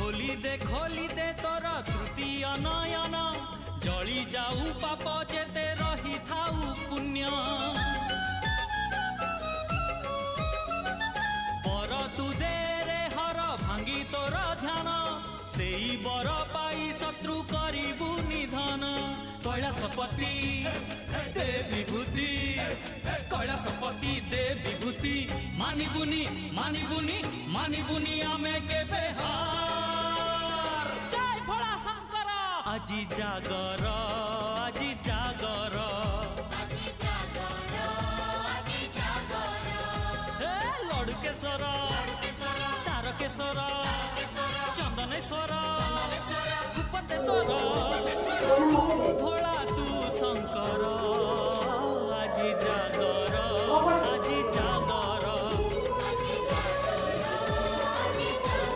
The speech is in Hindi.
खोली दे तोर तृतीय नयन जली जाऊ पाप जेते रही थाऊ पुण्य बर तू दे रे हर भांगी तोर ध्यान सेई बर पाई शत्रु करिबु निधन कैलासपति दे विभूति कैलासपति दे विभूति मानिबुनी मानिबुनी मानिबुनी आमे केबे हार जय भोला शंकर আজি जागर আজি जागर हे लड़केश्वर तारकेश्वर चंदनेश्वर भूपतेश्वर तू भोला तू शंकर।